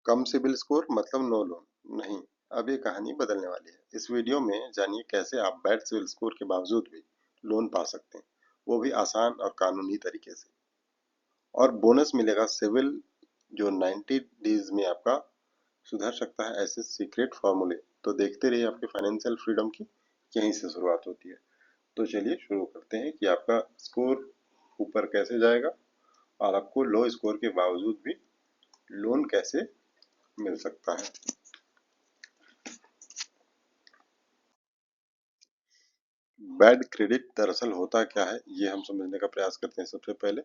कम CIBIL score मतलब no loan? नहीं, अब ये कहानी बदलने वाली है। इस वीडियो में जानिए कैसे आप बैड सिबिल स्कोर के बावजूद भी लोन पा सकते हैं, वो भी आसान और कानूनी तरीके से। और बोनस मिलेगा सिविल जो 90 डेज में आपका सुधर सकता है, ऐसे सीक्रेट फॉर्मूले। तो देखते रहिए, आपके फाइनेंशियल फ्रीडम की यहीं से शुरुआत होती है। तो चलिए शुरू करते हैं कि आपका स्कोर ऊपर कैसे जाएगा और आपको लो स्कोर के बावजूद भी लोन कैसे मिल सकता है। बैड क्रेडिट दरअसल होता क्या है, ये हम समझने का प्रयास करते हैं। सबसे पहले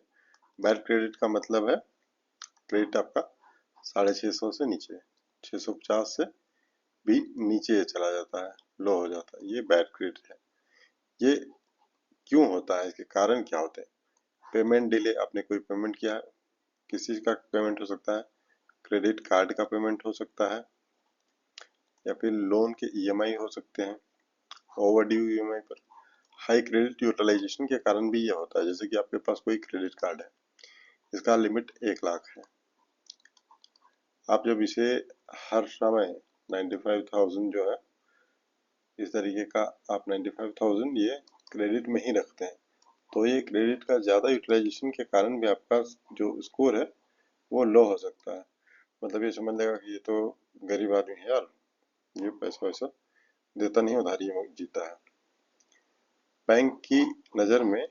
बैड क्रेडिट का मतलब है क्रेडिट आपका 650 से नीचे, 650 से भी नीचे चला जाता है, लो हो जाता है, ये बैड क्रेडिट है। ये क्यों होता है, इसके कारण क्या होते हैं? पेमेंट डिले, आपने कोई पेमेंट किया है, किसी का पेमेंट हो सकता है, क्रेडिट कार्ड का पेमेंट हो सकता है, या फिर लोन के ईएमआई हो सकते हैं, ओवर ड्यू ईएमआई पर। हाई क्रेडिट यूटिलाइजेशन के कारण भी ये होता है। जैसे कि आपके पास कोई क्रेडिट कार्ड है, इसका लिमिट 1 लाख है, आप जब इसे हर समय 95,000 जो है, इस तरीके का आप 95,000 ये क्रेडिट में ही रखते हैं, तो ये क्रेडिट का ज़्यादा यूटिलाइजेशन के कारण भी आपका जो स्कोर है वो लो हो सकता है। मतलब ये समझ लेगा कि ये तो गरीब आदमी है यार, ये पैसा वैसा देता नहीं, उधारी में जीता है। बैंक की नज़र में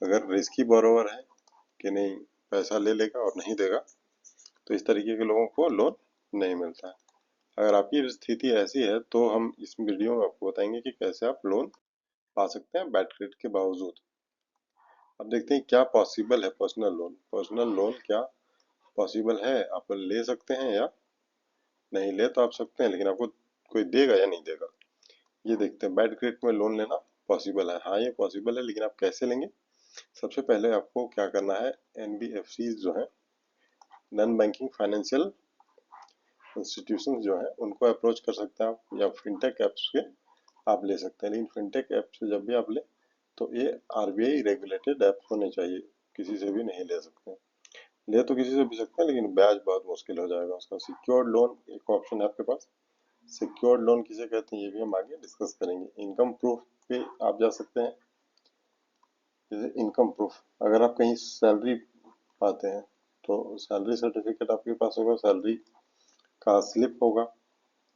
अगर रिस्की बोरोवर है कि नहीं, पैसा ले लेगा और नहीं देगा, तो इस तरीके के लोगों को लोन नहीं मिलता है। अगर आपकी स्थिति ऐसी है तो हम इस वीडियो में आपको बताएंगे कि कैसे आप लोन पा सकते हैं बैड क्रेडिट के बावजूद। अब देखते हैं क्या पॉसिबल है। पर्सनल लोन, पर्सनल लोन क्या पॉसिबल है? आप ले सकते हैं या नहीं? ले तो आप सकते हैं, लेकिन आपको कोई देगा या नहीं देगा, ये देखते हैं। बैड क्रेडिट में लोन लेना पॉसिबल है? हाँ, ये पॉसिबल है, लेकिन आप कैसे लेंगे? सबसे पहले आपको क्या करना है, एनबीएफसी जो है, नॉन बैंकिंग फाइनेंशियल इंस्टीट्यूशन जो है, उनको अप्रोच कर सकते हैं आप, या फिनटेक ऐप्स के आप ले सकते हैं। लेकिन फिनटेक ऐप से जब भी आप ले, तो ये आरबीआई रेगुलेटेड ऐप्स होने चाहिए, किसी से भी नहीं ले सकते हैं। ले तो किसी से भी सकते हैं, लेकिन ब्याज बहुत मुश्किल हो जाएगा उसका। सिक्योर्ड लोन एक ऑप्शन है आपके पास। सिक्योर्ड लोन किसे कहते हैं, ये भी हम आगे डिस्कस करेंगे। इनकम प्रूफ पे आप जा सकते हैं। जैसे इनकम प्रूफ, अगर आप कहीं सैलरी पाते हैं तो सैलरी सर्टिफिकेट आपके पास होगा, सैलरी का स्लिप होगा,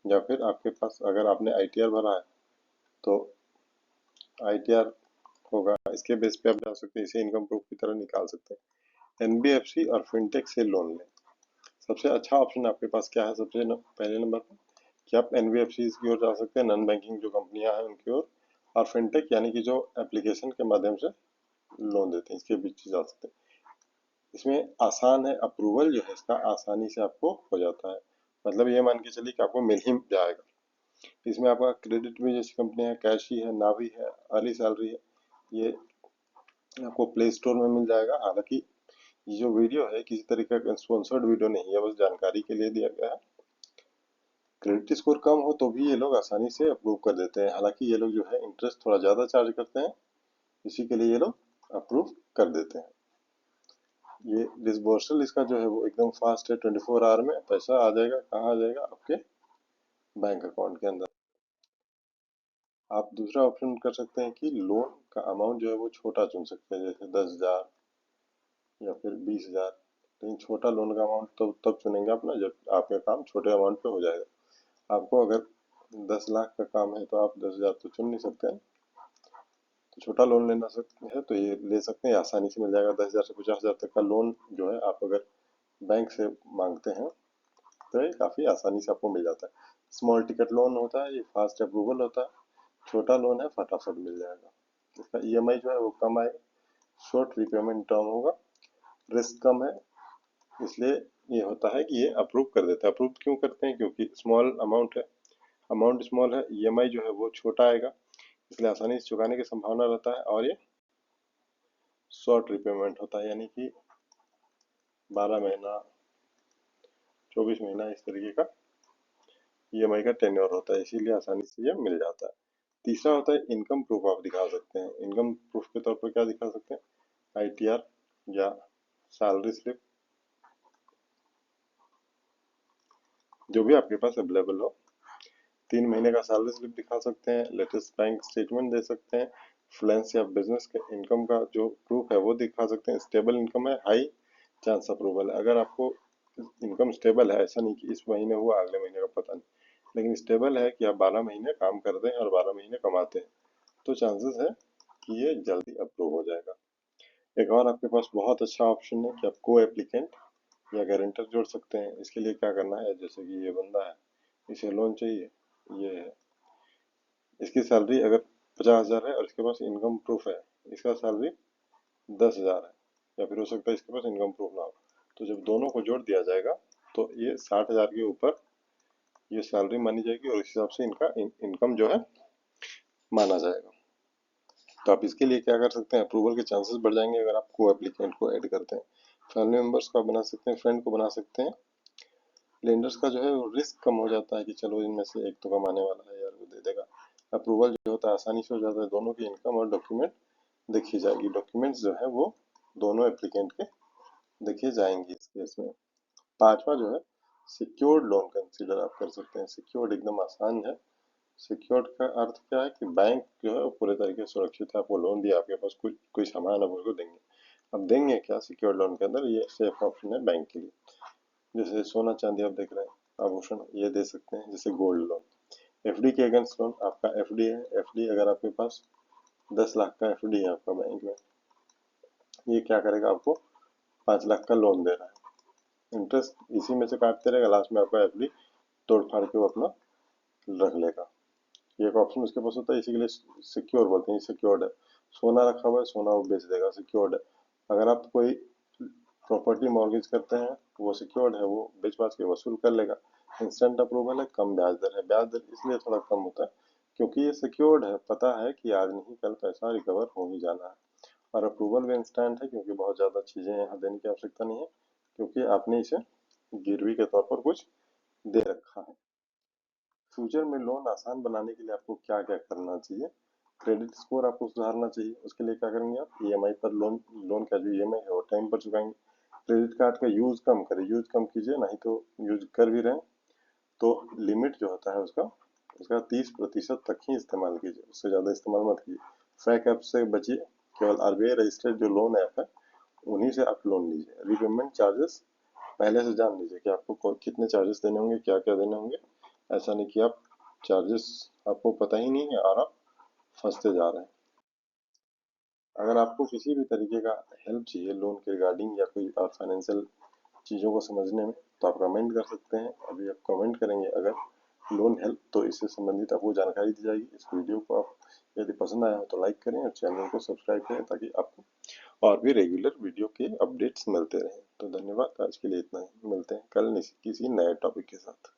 या फिर आपके पास अगर आपने आईटीआर भरा है तो आईटीआर होगा। इसके बेस पे आप जा सकते हैं, इसे इनकम प्रूफ की तरह निकाल सकते हैं। एनबीएफसी और फिनटेक से लोन लें, सबसे अच्छा ऑप्शन आपके पास क्या है? सबसे पहले नंबर पर कि आप एनबीएफसी की ओर जा सकते हैं, नॉन बैंकिंग जो कंपनियां हैं उनकी ओर, और फिनटेक यानी कि जो एप्लीकेशन के माध्यम से लोन देते हैं, इसके बीच जा सकते हैं। इसमें आसान है, अप्रूवल जो है इसका आसानी से आपको हो जाता है। मतलब ये मान के चलिए कि आपको मिल ही जाएगा। इसमें आपका क्रेडिट भी जैसी कंपनी है, कैश ही है, नावी है, अर्ली सैलरी है, ये आपको प्ले स्टोर में मिल जाएगा। हालांकि ये जो वीडियो है किसी तरीके का स्पॉन्सर्ड वीडियो नहीं है, बस जानकारी के लिए दिया गया है। क्रेडिट स्कोर कम हो तो भी ये लोग आसानी से अप्रूव कर देते हैं। हालांकि ये लोग जो है इंटरेस्ट थोड़ा ज़्यादा चार्ज करते हैं, इसी के लिए ये लोग अप्रूव कर देते हैं। ये डिसबर्सल इसका जो है वो एकदम फास्ट है, 24 आवर में पैसा आ जाएगा। कहाँ आ जाएगा? आपके बैंक अकाउंट के अंदर। आप दूसरा ऑप्शन कर सकते हैं कि लोन का अमाउंट जो है वो छोटा चुन सकते हैं, जैसे 10,000 या फिर 20,000। लेकिन छोटा लोन का अमाउंट तो तब चुनेंगे अपना जब आपका काम छोटे अमाउंट पे हो जाएगा। आपको अगर 10 लाख का काम है तो आप 10,000 तो चुन नहीं सकते हैं, तो छोटा लोन लेना सकते हैं तो ये ले सकते हैं, आसानी से मिल जाएगा। 10,000 से 50,000 तक का लोन जो है आप अगर बैंक से मांगते हैं तो ये काफ़ी आसानी से आपको मिल जाता है। स्मॉल टिकट लोन होता है, ये फास्ट अप्रूवल होता है। छोटा लोन है, फटाफट मिल जाएगा। इसका ईएमआई जो है वो कम आएगा, शॉर्ट रिपेमेंट टर्म होगा, रिस्क कम है। इसलिए ये होता है कि ये अप्रूव कर देता है। अप्रूव क्यों करते हैं? क्योंकि स्मॉल अमाउंट है, अमाउंट स्मॉल है, ईएमआई जो है वो छोटा आएगा, इसलिए आसानी से चुकाने की संभावना रहता है। और ये शॉर्ट रिपेमेंट होता है, यानी कि 12 महीना, 24 महीना, इस तरीके का ईएमआई का टेन्योर होता है, इसीलिए आसानी से ये मिल जाता है। तीसरा होता है इनकम प्रूफ, आप दिखा सकते हैं। इनकम प्रूफ के तौर पर क्या दिखा सकते हैं? आईटीआर या सैलरी स्लिप, जो भी आपके पास अवेलेबल हो। 3 महीने का सैलरी स्लिप दिखा सकते हैं, लेटेस्ट बैंक स्टेटमेंट दे सकते हैं, फ्रीलांस या बिजनेस के इनकम का जो प्रूफ है वो दिखा सकते हैं। स्टेबल इनकम है, हाई चांस अप्रूवल है। अगर आपको इनकम स्टेबल है, ऐसा नहीं कि इस महीने हुआ अगले महीने का पता नहीं, लेकिन स्टेबल है कि आप 12 महीने काम करते हैं और 12 महीने कमाते हैं, तो चांसेस है कि ये जल्दी अप्रूव हो जाएगा। एक और आपके पास बहुत अच्छा ऑप्शन है कि आप को एप्लीकेंट या गारंटर जोड़ सकते हैं। इसके लिए क्या करना है, जैसे कि ये बंदा है, इसे लोन चाहिए, ये है, इसकी सैलरी अगर 50,000 है और इसके पास इनकम प्रूफ है, इसका सैलरी 10,000 है, या फिर हो सकता है इसके पास इनकम प्रूफ ना हो, तो जब दोनों को जोड़ दिया जाएगा तो ये 60,000 के ऊपर ये सैलरी मानी जाएगी और इस हिसाब से इनका इनकम जो है माना जाएगा। तो आप इसके लिए क्या कर सकते हैं, अप्रूवल के चांसेस बढ़ जाएंगे अगर आप को एप्लीकेंट को ऐड करते हैं। फैमिली मेंबर्स को आप बना सकते हैं, फ्रेंड को बना सकते हैं। लेंडर्स का जो है वो रिस्क कम हो जाता है कि चलो इनमें से एक तो कमाने वाला है यार, वो दे देगा। अप्रूवल जो होता है आसानी से हो जाता है, दोनों की इनकम और डॉक्यूमेंट देखी जाएगी। डॉक्यूमेंट्स जो है वो दोनों एप्लीकेंट के देखे जाएंगे इस केस में। पांचवा जो है, सिक्योर्ड लोन कंसीडर आप कर सकते हैं। सिक्योर्ड एकदम आसान है। सिक्योर्ड का अर्थ क्या है कि बैंक जो है वो पूरे तरीके से सुरक्षित है। आपको लोन दिया, आपके पास कोई सामान आप उसको देंगे। अब देंगे क्या सिक्योर्ड लोन के अंदर, ये सेफ ऑप्शन है बैंक के लिए। जैसे सोना चांदी आप देख रहे हैं, आभूषण, ये दे सकते हैं। जैसे गोल्ड लोन, एफडी के अगेंस्ट लोन, आपका एफडी है, एफडी अगर आपके पास 10 लाख का एफडी है आपका बैंक में, ये क्या करेगा, आपको 5 लाख का लोन दे रहा है। इंटरेस्ट इसी में से काटते रहेगा, लास्ट में आपका एफडी तोड़ फाड़ के वो अपना रख लेगा। ये एक ऑप्शन उसके पास होता है, इसी के लिए सिक्योर बोलते हैं, सिक्योर्ड है। सोना रखा हुआ है, सोना वो बेच देगा, सिक्योर्ड है। अगर आप कोई प्रॉपर्टी मॉर्गेज करते हैं, वो सिक्योर्ड है, वो बेच बाच के वसूल कर लेगा। इंस्टेंट अप्रूवल है, कम ब्याज दर है। ब्याज दर इसलिए थोड़ा कम होता है क्योंकि ये सिक्योर्ड है, पता है कि आज नहीं कल पैसा रिकवर हो ही जाना है। और अप्रूवल भी इंस्टेंट है क्योंकि बहुत ज़्यादा चीज़ें यहाँ देने की आवश्यकता नहीं है, क्योंकि आपने इसे गिरवी के तौर पर कुछ दे रखा है। फ्यूचर में लोन आसान बनाने के लिए आपको क्या क्या करना चाहिए, क्रेडिट स्कोर आपको सुधारना चाहिए। उसके लिए क्या करेंगे, आप ईएमआई पर लोन लोन का जो ईएमआई है वो टाइम पर चुकाएंगे। क्रेडिट कार्ड का यूज कम करें, यूज कम कीजिए, नहीं तो यूज कर भी रहे हैं तो लिमिट जो होता है उसका उसका 30% तक ही इस्तेमाल कीजिए, उससे ज़्यादा इस्तेमाल मत कीजिए। फेक ऐप से बचिए, केवल आरबीआई रजिस्टर्ड जो लोन ऐप है उन्हीं से आप लोन लीजिए। रीपेमेंट चार्जेस पहले से जान लीजिए कि आपको कितने चार्जेस देने होंगे, क्या क्या देने होंगे। ऐसा नहीं कि आप चार्जेस आपको पता ही नहीं है और आप फंसते जा रहे हैं। अगर आपको किसी भी तरीके का हेल्प चाहिए लोन के रिगार्डिंग या कोई और फाइनेंशियल चीज़ों को समझने में, तो आप कमेंट कर सकते हैं। अभी आप कमेंट करेंगे अगर लोन हेल्प, तो इससे संबंधित आपको जानकारी दी जाएगी। इस वीडियो को आप यदि पसंद आया हो तो लाइक करें और चैनल को सब्सक्राइब करें ताकि आपको और भी रेगुलर वीडियो के अपडेट्स मिलते रहें। तो धन्यवाद, आज के लिए इतना ही। मिलते हैं कल किसी नए टॉपिक के साथ।